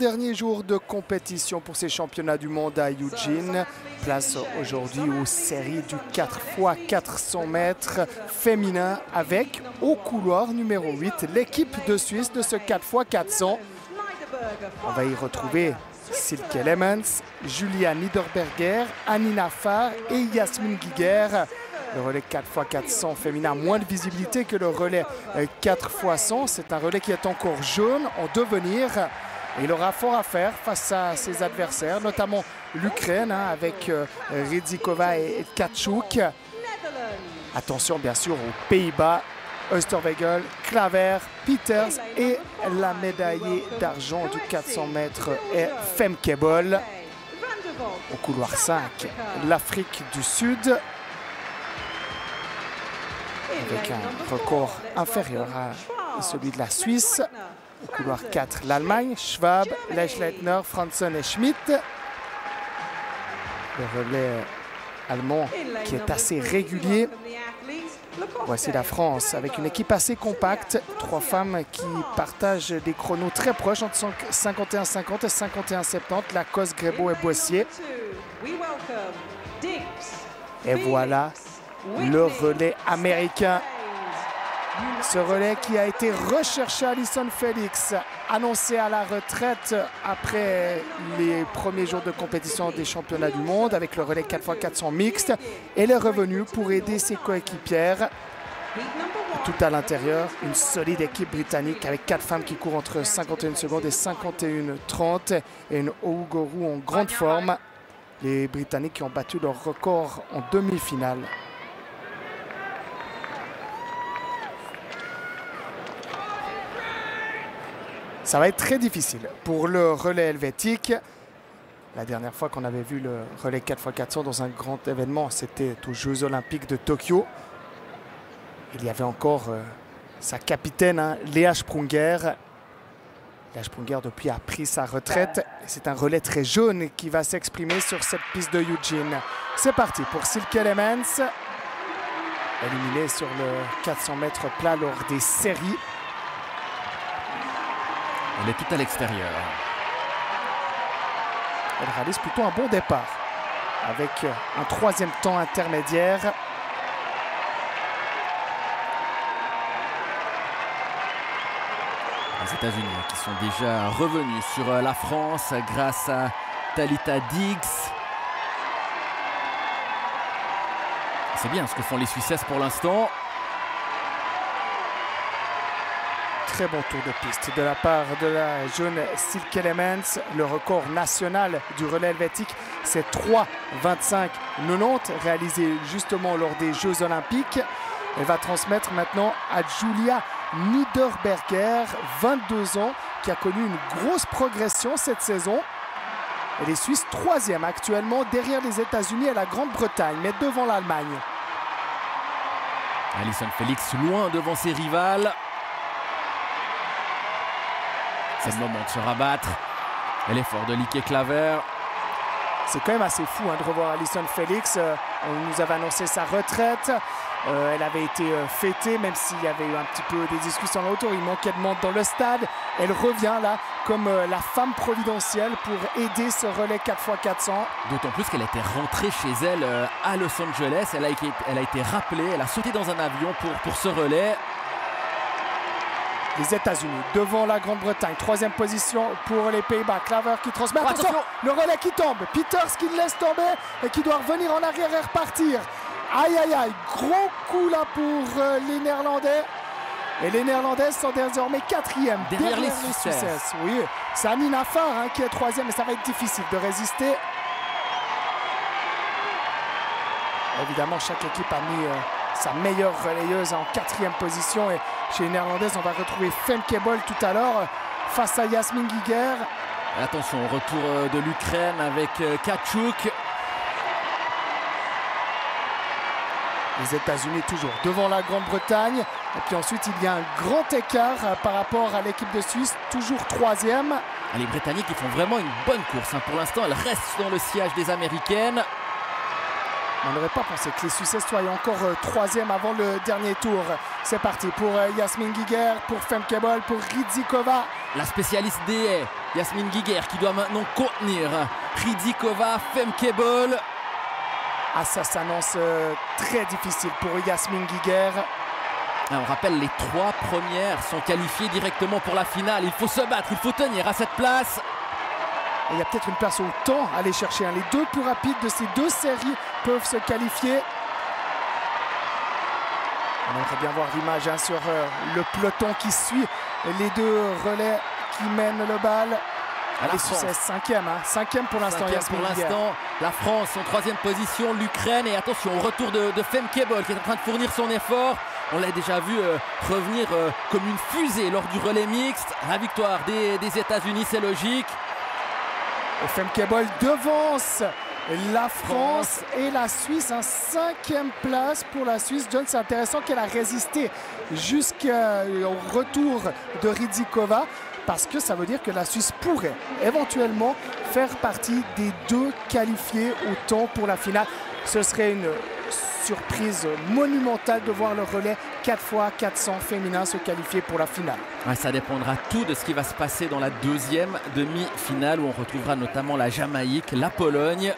dernier jour de compétition pour ces championnats du monde à Eugene. Place aujourd'hui aux séries du 4x400 mètres féminin avec, au couloir numéro 8, l'équipe de Suisse de ce 4x400. On va y retrouver Silke Lemmens, Julia Niederberger, Anina Farr et Yasmine Giger. Le relais 4x400 féminin a moins de visibilité que le relais 4x100. C'est un relais qui est encore jeune, en devenir. Et il aura fort à faire face à ses adversaires, notamment l'Ukraine, avec Rydzikova et Tkachuk. Attention bien sûr aux Pays-Bas, Oosterwegel, Klaver, Peters et la médaillée d'argent du 400 mètres est Femke Bol. Au couloir 5, l'Afrique du Sud, avec un record inférieur à celui de la Suisse. Au couloir 4, l'Allemagne, Schwab, Lechleitner, Franzen et Schmidt. Le relais allemand qui est assez régulier. Voici la France avec une équipe assez compacte. 3 femmes qui partagent des chronos très proches entre 51,50 et 51,70. Lacoste, Grébeau et Boissier. Et voilà le relais américain. Ce relais qui a été recherché, Allyson Felix, annoncé à la retraite après les premiers jours de compétition des championnats du monde avec le relais 4x400 mixte. Elle est revenue pour aider ses coéquipières. Tout à l'intérieur, une solide équipe britannique avec 4 femmes qui courent entre 51 secondes et 51,30 et une Ougourou en grande forme. Les Britanniques qui ont battu leur record en demi-finale. Ça va être très difficile pour le relais helvétique. La dernière fois qu'on avait vu le relais 4x400 dans un grand événement, c'était aux Jeux Olympiques de Tokyo. Il y avait encore sa capitaine, Léa Sprunger. Léa Sprunger, depuis, a pris sa retraite. C'est un relais très jeune qui va s'exprimer sur cette piste de Eugene. C'est parti pour Silke Lemmens, éliminée sur le 400 mètres plat lors des séries. Elle est tout à l'extérieur. Elle réalise plutôt un bon départ avec un 3e temps intermédiaire. Les États-Unis qui sont déjà revenus sur la France grâce à Talita Diggs. C'est bien ce que font les Suissesses pour l'instant. Très bon tour de piste de la part de la jeune Silke Lemmens. Le record national du relais helvétique, c'est 3,25,90, réalisé justement lors des Jeux Olympiques. Elle va transmettre maintenant à Julia Niederberger, 22 ans, qui a connu une grosse progression cette saison. Elle est Suisse 3e actuellement, derrière les États-Unis et la Grande-Bretagne, mais devant l'Allemagne. Allyson Felix loin devant ses rivales. C'est le moment de se rabattre. Et l'effort de Lieke Klaver. C'est quand même assez fou de revoir Allyson Felix. On nous avait annoncé sa retraite. Elle avait été fêtée, même s'il y avait eu un petit peu des discussions autour. Il manquait de monde dans le stade. Elle revient là comme la femme providentielle pour aider ce relais 4x400. D'autant plus qu'elle était rentrée chez elle à Los Angeles. Elle a été rappelée. Elle a sauté dans un avion pour ce relais. Les États-Unis devant la Grande-Bretagne. 3e position pour les Pays-Bas. Klaver qui transmet. Attention, le relais qui tombe. Peters qui le laisse tomber et qui doit revenir en arrière et repartir. Aïe, aïe, aïe. Gros coup là pour les Néerlandais. Et les Néerlandaises sont désormais 4e. Derrière les Suissesses. Oui, c'est Anina Farr qui est 3e, mais ça va être difficile de résister. Évidemment, chaque équipe a mis sa meilleure relayeuse en 4e position. Et chez les Néerlandaises, on va retrouver Femke Bol tout à l'heure face à Yasmine Giger. Attention, retour de l'Ukraine avec Tkachuk. Les États-Unis toujours devant la Grande-Bretagne. Et puis ensuite, il y a un grand écart par rapport à l'équipe de Suisse, toujours 3e. Les Britanniques ils font vraiment une bonne course. Pour l'instant, elles restent dans le sillage des Américaines. On n'aurait pas pensé que les Suissesses soient encore 3e avant le dernier tour. C'est parti pour Yasmine Giger, pour Femke Bol, pour Rydzikova La spécialiste des haies, Yasmine Guiguer, qui doit maintenant contenir Ridikova, Femke-Bol. Ah, ça s'annonce très difficile pour Yasmine Guiguer. On rappelle, les 3 premières sont qualifiées directement pour la finale. Il faut se battre, il faut tenir à cette place. Et il y a peut-être une place au temps à aller chercher. Les 2 plus rapides de ces 2 séries peuvent se qualifier. On aimerait bien voir l'image sur le peloton qui suit les 2 relais qui mènent le bal. Allez, c'est 5e, hein. 5e pour l'instant. Pour l'instant, la France en 3e position, l'Ukraine. Et attention, au retour de Femke-Bol qui est en train de fournir son effort. On l'a déjà vu revenir comme une fusée lors du relais mixte. La victoire des États-Unis, c'est logique. Et Femke-Bol devance la France et la Suisse. 5e place pour la Suisse. John, c'est intéressant qu'elle a résisté jusqu'au retour de Ridikova, parce que ça veut dire que la Suisse pourrait éventuellement faire partie des 2 qualifiés au temps pour la finale. Ce serait une surprise monumentale de voir le relais 4x400 féminin se qualifier pour la finale. Ouais, ça dépendra tout de ce qui va se passer dans la 2e demi-finale, où on retrouvera notamment la Jamaïque, la Pologne.